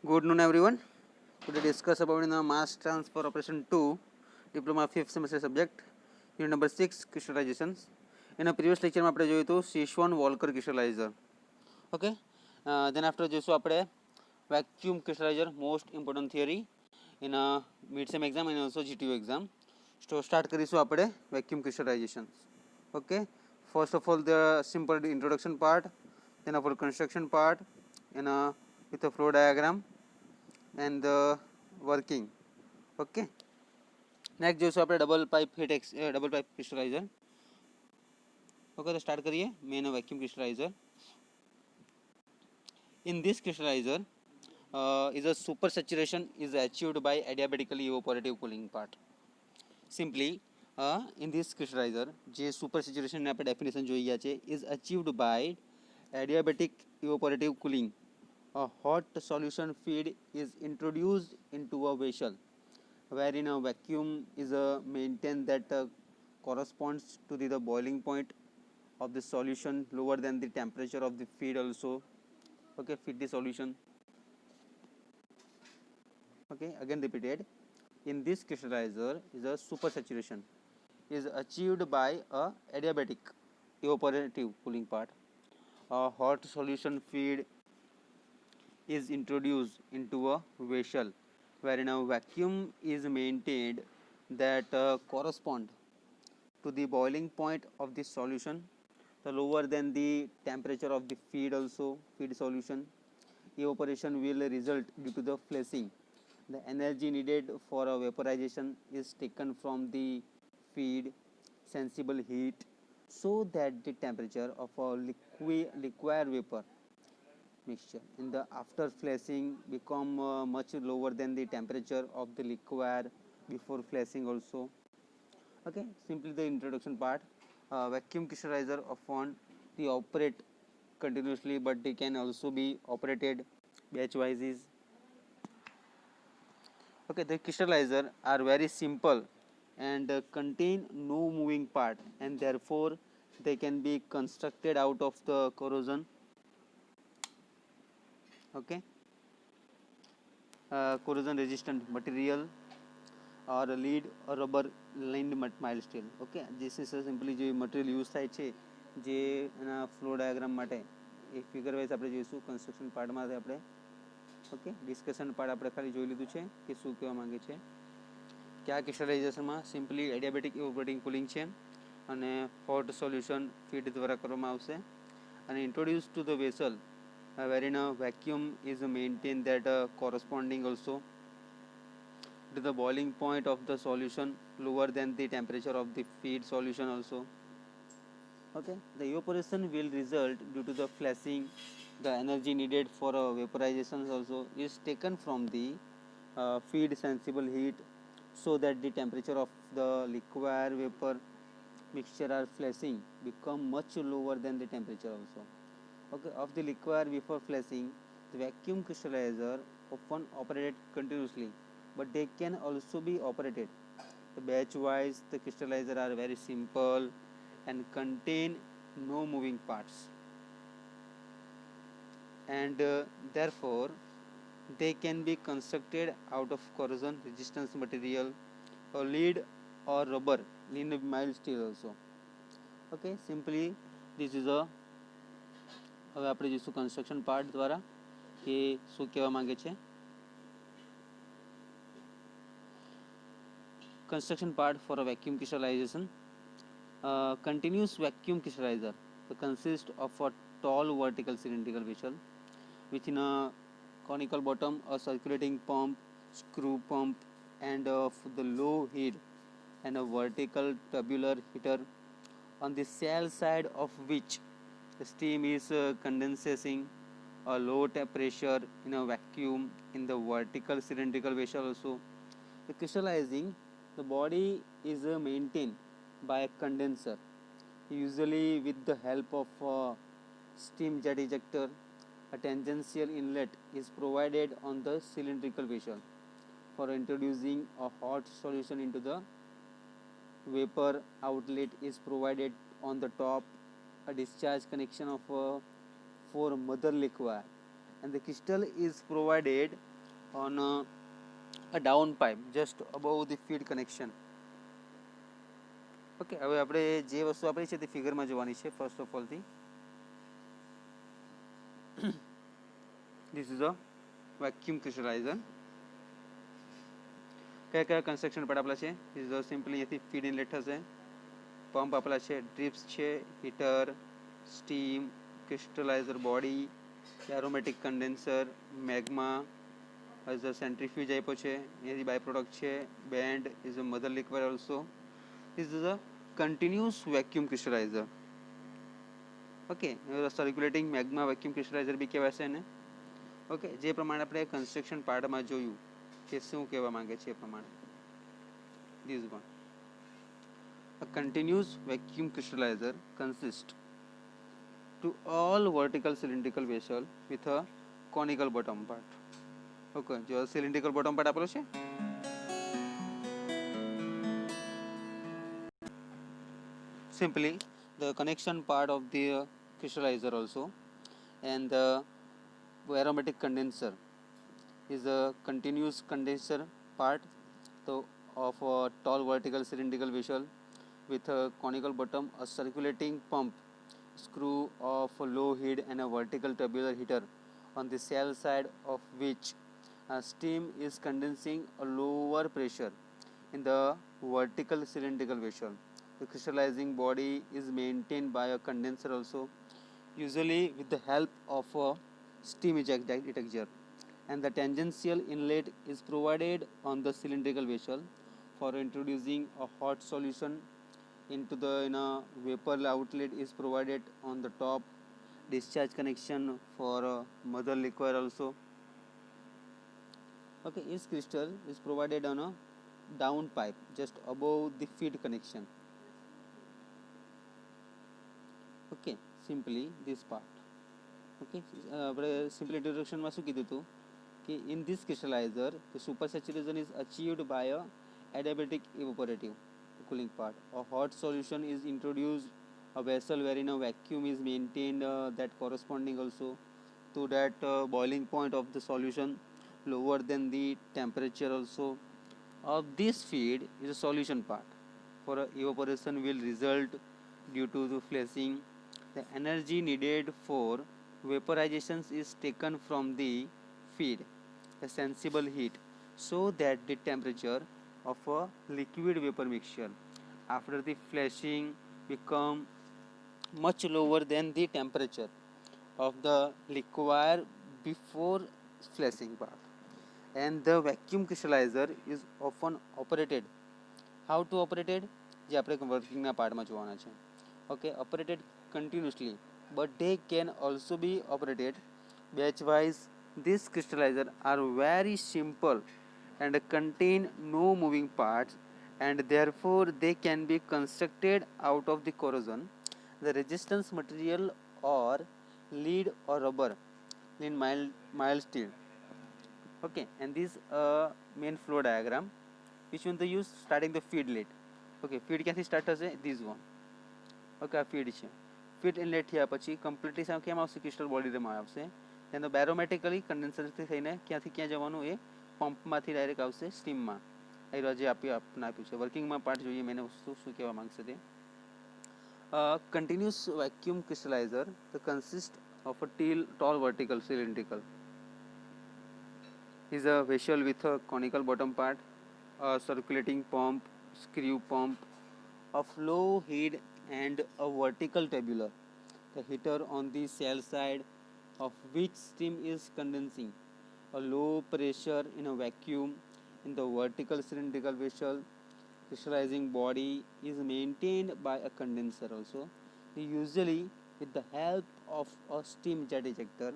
Good noon, everyone. Today discuss about in the mass transfer operation 2, diploma 5th semester subject, unit number 6, crystallizations. In a previous lecture માં આપણે જોયું હતું Szechuan Walker crystallizer. Okay. Then after જોઈશું આપણે vacuum crystallizer, most important theory in a mid-sem exam and also GTU exam. So start કરીશું આપણે vacuum crystallization. Okay. First of all, the simple introduction part, then our construction part, and with a flow diagram and the working. Okay. Next જોઈશું આપણે double pipe crystallizer. Okay, તો start કરીએ main vacuum crystallizer. In this crystallizer is a super saturation is achieved by adiabatically evaporative cooling part. Simply in this crystallizer જે super saturation ને આપણે definition જોઈ ગયા છે is achieved by adiabatic evaporative cooling. A hot solution feed is introduced into a vessel wherein a vacuum is maintained that corresponds to the boiling point of the solution lower than the temperature of the feed also. Okay, feed the solution. Okay, again repeated. In this crystallizer is a super saturation is achieved by a adiabatic evaporative cooling part. A hot solution feed is introduced into a vessel wherein a vacuum is maintained that correspond to the boiling point of the solution the lower than the temperature of the feed also feed solution. Evaporation will result due to the flashing. The energy needed for a vaporization is taken from the feed sensible heat so that the temperature of a liquid vapor mixture in the after flashing become much lower than the temperature of the liquid before flashing also. Okay, simply the introduction part. Vacuum crystallizer often they operate continuously but they can also be operated batch wise. Okay, the crystallizer are very simple and contain no moving part and therefore they can be constructed out of the corrosion. Okay, corrosion resistant material or lead or rubber lined mild steel. Okay, this is simply જે material use થાય છે જે એના flow diagram માટે એ figure wise આપણે જોઈશું construction પાર્ટમાં આપણે. Okay, discussion part આપણે ખાલી જોઈ લીધું છે કે શું કહેવા માંગે છે કે આ ક્રિસ્ટલાઇઝેશનમાં સિમ્પલી એડિયાબેટિક ઇવોપરેટિંગ કુલિંગ છે અને હોટ સોલ્યુશન ફીડ દ્વારા કરવામાં આવશે અને introduce to the vessel wherein a vacuum is maintained that corresponding also to the boiling point of the solution lower than the temperature of the feed solution also. Okay, the evaporation will result due to the flashing. The energy needed for vaporization also is taken from the feed sensible heat so that the temperature of the liquid vapor mixture or flashing become much lower than the temperature also. Okay, of the liquid before flashing. The vacuum crystallizer often operated continuously but they can also be operated the batch wise. The crystallizer are very simple and contain no moving parts and therefore they can be constructed out of corrosion resistance material or lead or rubber lined mild steel also. Okay, simply this is a હવે આપણે જોઈશું construction part દ્વારા કે શું કહેવા માંગે છે. Construction part for a vacuum crystallization. Continuous vacuum crystallizer consists of a tall vertical cylindrical vessel with in a conical bottom, a circulating pump, screw pump and the low head and a vertical tubular heater on the cell side of which the steam is condensing a low pressure in a vacuum in the vertical cylindrical vessel also. The crystallizing the body is maintained by a condenser usually with the help of a steam jet ejector. A tangential inlet is provided on the cylindrical vessel for introducing a hot solution into the vapor. Outlet is provided on the top. A discharge connection of for mother liquid and the crystal is provided on a down pipe just above the feed connection. Okay, હવે આપણે જે વસ્તુ આપણી છે તે ફિગરમાં જોવાની છે. ફર્સ્ટ ઓફ ઓલથી this is a vacuum crystallizer. કયા કયા કન્સ્ટ્રક્શન પાર્ટ આપેલા છે? ધીસ ઇઝ સિમ્પલી અહીંથી ફીડ ઇનલેટ થશે, પંપ આપેલા છે, ડ્રિપ્સ છે, heater, steam, crystallizer body, aromatic condenser, magma, as a centrifuge આપ્યો છે, એની બાય પ્રોડક્ટ છે, band is a mother liquid also. This is a continuous vacuum crystallizer. Okay, circulating magma vacuum crystallizer બી કહેવાય છે એને. ઓકે, જે પ્રમાણે આપણે કન્સ્ટ્રક્શન પાર્ટમાં જોયું કે શું કહેવા માંગે છે એ પ્રમાણે. This one, a continuous vacuum crystallizer consists to all vertical cylindrical vessel with a conical bottom part. Okay, જો સિલિન્ડ્રિકલ બોટમ પાર્ટ આપેલો છે, simply the connection part of the crystallizer also, and the aromatic condenser is a continuous condenser part so of a tall vertical cylindrical vessel with a conical bottom, a circulating pump, screw of a low head and a vertical tubular heater on the cell side of which steam is condensing a lower pressure in the vertical cylindrical vessel. The crystallizing body is maintained by a condenser also, usually with the help of a steam ejector, and the tangential inlet is provided on the cylindrical vessel for introducing a hot solution into the vapor outlet is provided on the top. Discharge connection for mother liquor also. Okay, each crystal is provided on a down pipe just above the feed connection. Okay, simply this part. Okay, આપણે simple ઇન્ટ્રોડક્શનમાં શું કીધું હતું કે in this crystallizer the super saturation is achieved by a adiabatic evaporative cooling part. A hot solution is introduced, a vessel wherein a vacuum is maintained that corresponding also to that boiling point of the solution lower than the temperature also of this feed is a solution part. For evaporation will result due to the flashing. The energy needed for vaporization is taken from the feed, a sensible heat, so that the temperature of a liquid vapor mixture after the flashing become much lower than the temperature of the liquid before flashing part. And the vacuum crystallizer is often operated. How to operated? જે આપણે વર્કિંગના પાર્ટમાં જોવાના છે. Okay, operated continuously, but they can also be operated batch wise. These crystallizers are very simple and contain no moving parts, and therefore they can be constructed out of the corrosion, the resistance material, or lead or rubber in mild steel. Okay, and this main flow diagram which one they use starting the feed lead. Okay, feed ક્યાંથી start થશે? This one. Okay, આ feed છે. Feed inlet થયા પછી completely કેમ આવશે? Crystal બોડીમાં આવશે. તેનો બેરોમેટિકલી કન્ડેન્સરથી થઈને ક્યાંથી ક્યાં જવાનું? એ પંપમાંથી ડાયરેક્ટ આવશે સ્ટીમમાં. એ જે આપ્યું છે વર્કિંગમાં પાર્ટ જોઈએ મેં શું કહેવા માંગશે તે. Continuous vacuum crystallizer consist of a tall vertical cylindrical is a vessel with a conical bottom part, a circulating pump, screw pump, a flow head, and a vertical tubular, the heater on the cell side of which steam is condensing a low pressure in a vacuum in the vertical cylindrical vessel. Crystallizing body is maintained by a condenser also, usually with the help of a steam jet ejector,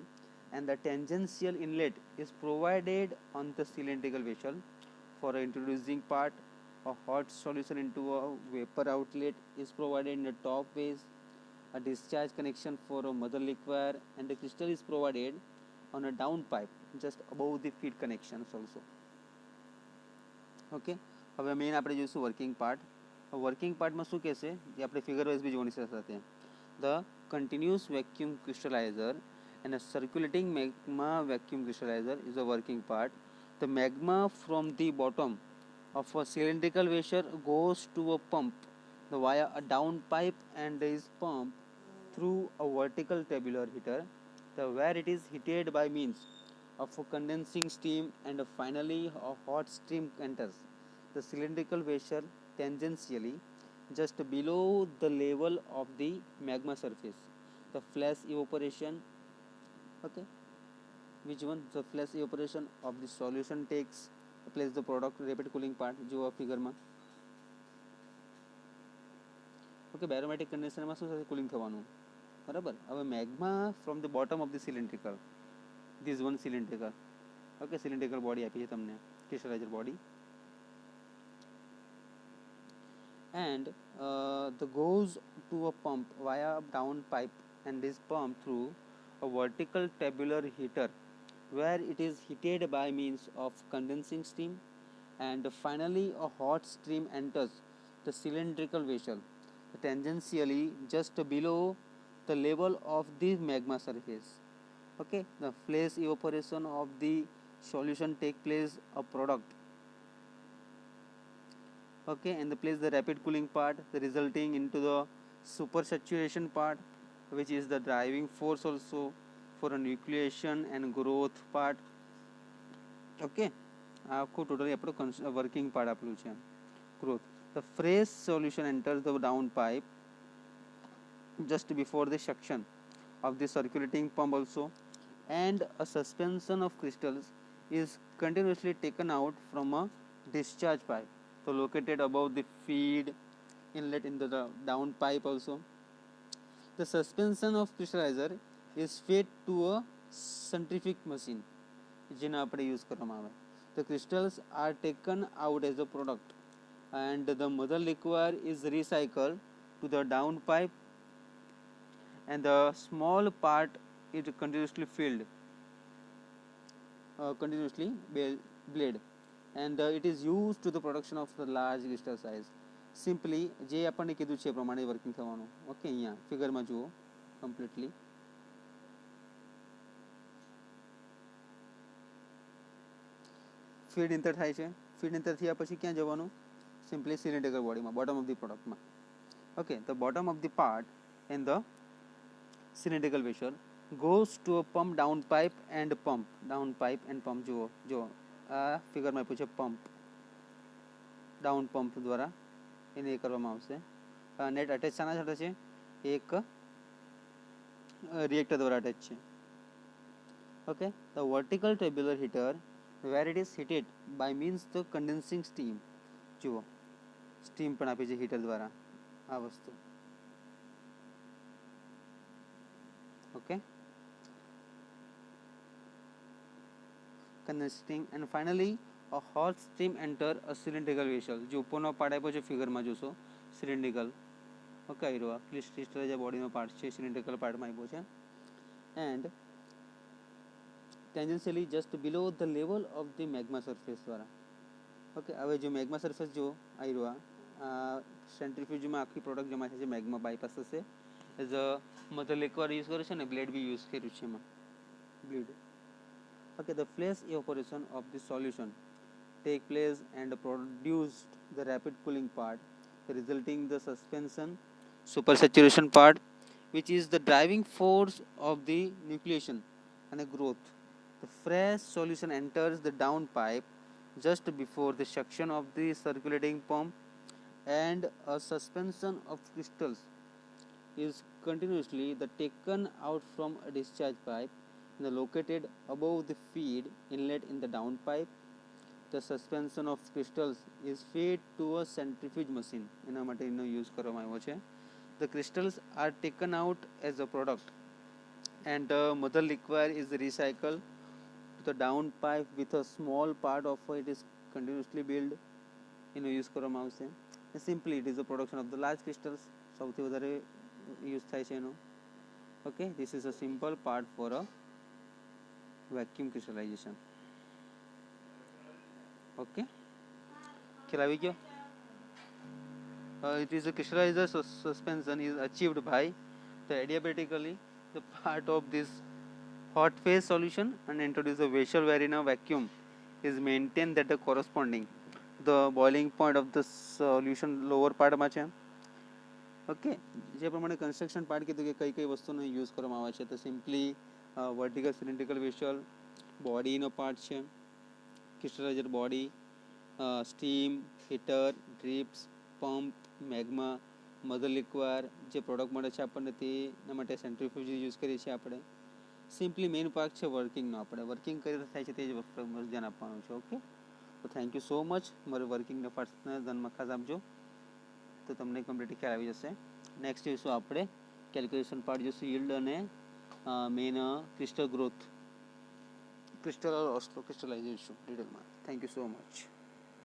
and the tangential inlet is provided on the cylindrical vessel for introducing part. A hot solution into a vapor outlet is provided in the top base. A discharge connection for a mother liquor, and the crystal is provided on a down pipe just above the feed connections also. Okay, હવે main આપણે જોઈશું working part. Working પાર્ટમાં શું કહેશે જે આપણે figure wise બી જોવાની સાથે. The continuous vacuum crystallizer and a circulating magma vacuum crystallizer is a working part. The magma from the bottom of a cylindrical vessel goes to a pump via a down pipe and is pumped through a vertical tubular heater, where it is heated by means of a condensing steam, and finally a hot stream enters the cylindrical vessel tangentially just below the level of the magma surface. The flash evaporation, okay, which one? The flash evaporation of the solution takes place the product rapid cooling part जो figure માં okay બેરોમેટિક કન્ડેન્સરમાં શું થશે cooling થવાનું બરાબર હવે magma from the bottom of the cylindrical this one cylindrical okay cylindrical body આપી છે તમને ક્રિસ્ટલાઇઝર body and the goes to a pump via a down pipe and is pumped through a vertical tubular heater where it is heated by means of condensing steam, and finally a hot stream enters the cylindrical vessel tangentially just below the level of the magma surface. Okay, the flash evaporation of the solution take place a product, okay, and the place the rapid cooling part, the resulting into the supersaturation part, which is the driving force also for a nucleation and growth part. Okay, આખું totally આપણું working part આપેલું છે growth. The fresh solution enters the down pipe just before the suction of the circulating pump also, and a suspension of crystals is continuously taken out from a discharge pipe, so located above the feed inlet in the down pipe also. The suspension of crystallizer is fed to a centrifuge machine જેને આપણે use કરવામાં આવે. The crystals are taken out as a product, and the mother liquor is recycled to the down pipe, and the small part is continuously filled, continuously bled, and it is used to the production of the large crystal size. Simply જે આપણને કીધું છે એ પ્રમાણે working થવાનું. Okay, અહીંયા ફિગરમાં જુઓ completely. Feed inter થાય છે. ફીડ ઇન્ટર થયા પછી ક્યાં જવાનું? સિમ્પલી સિલિન્ડ્રિકલ બોડીમાં, બોટમ ઓફ ધી પ્રોડક્ટમાં. Okay, the bottom of the part in the cylindrical vessel goes to a pump down pipe and pump જુઓ આ ફિગરમાં આપ્યું છે પંપ ડાઉન પંપ દ્વારા એને એ કરવામાં આવશે. નેટ અટેચ શાના સાથે છે? એક રિએક્ટર દ્વારા અટેચ છે. Okay, the vertical tubular heater where it is heated by means the condensing steam. જુઓ સ્ટીમ પણ આપી છે હીટર દ્વારા આ વસ્તુ. Okay, condensing, and finally a hot stream enter a cylindrical vessel. જે ઉપરનો પાર્ટ આપ્યો છે ફિગરમાં જોશો સિલિન્ડ્રિકલ. ઓકે, આયરો આ ક્રિસ્ટલાઇઝર બોડીનો પાર્ટ છે સિલિન્ડ્રિકલ પાર્ટમાં આપ્યો છે, and tangentially just below the level of the magma surface દ્વારા. ઓકે, હવે જો મેગ્મા સરફેસ જો આયરો આ સેન્ટ્રીફ્યુજમાં આખી પ્રોડક્ટ જમા થાય છે મેગ્મા બાયપાસ થશે. એઝ અ મધર લિક્વર યુઝ કર્યું છે ને બ્લેડ બી યુઝ કર્યું છે એમાં blade. Okay, the flash evaporation of the solution take place and produced the rapid cooling part, resulting the suspension supersaturation part, which is the driving force of the nucleation and the growth. The fresh solution enters the down pipe just before the suction of the circulating pump, and a suspension of crystals is continuously taken out from a discharge pipe located above the feed inlet in the down pipe. The suspension of crystals is fed to a centrifuge machine. એના માટે એનો use કરવામાં આવ્યો છે. The crystals are taken out as a product, and the mother liquor is recycled to the down pipe with a small part of it is continuously built. એનો use કરવામાં આવશે. Simply it is the production of the large crystals. સૌથી વધારે use થાય છે એનો. Okay, this is a simple part for a vacuum crystallization. Okay, ખ્યાલ આવી ગયો? It is a crystallizer suspension is achieved by the adiabatically the part of this hot phase solution and introduce a vessel wherein a vacuum is maintained that the corresponding the boiling point of the solution lower પાર્ટમાં છે. Okay, જે પ્રમાણે construction part કીધું કે કઈ કઈ વસ્તુનો use કરવામાં આવે છે, તો સિમ્પલી વર્ટિકલ સિલિન્ડ્રિકલ વેસલ બોડીનો પાર્ટ છે, crystallizer body, steam, heater, drips, pump, magma, mother liquor, જે પ્રોડક્ટ મળે છે આપણને તેના માટે સેન્ટ્રીફ્યુજ યુઝ કરીએ છીએ આપણે. સિમ્પલી મેઇન પાર્ટ છે વર્કિંગનો, આપણે વર્કિંગ કઈ રીતે થાય છે તે જ વસ્તુ ધ્યાન આપવાનું છે. ઓકે, તો થેન્ક યુ સો મચ. મારું વર્કિંગના પાર્ટ્સને ધ્યાનમાં ખાસ આપજો તો તમને કમ્પ્લીટ ખ્યાલ આવી જશે. નેક્સ્ટ જોઈશું આપણે કેલ્ક્યુલેશન પાર્ટ જોઈશું, યીલ્ડ અને main crystal growth, crystal Oslo crystallization ડિટેલમાં. Thank you so much.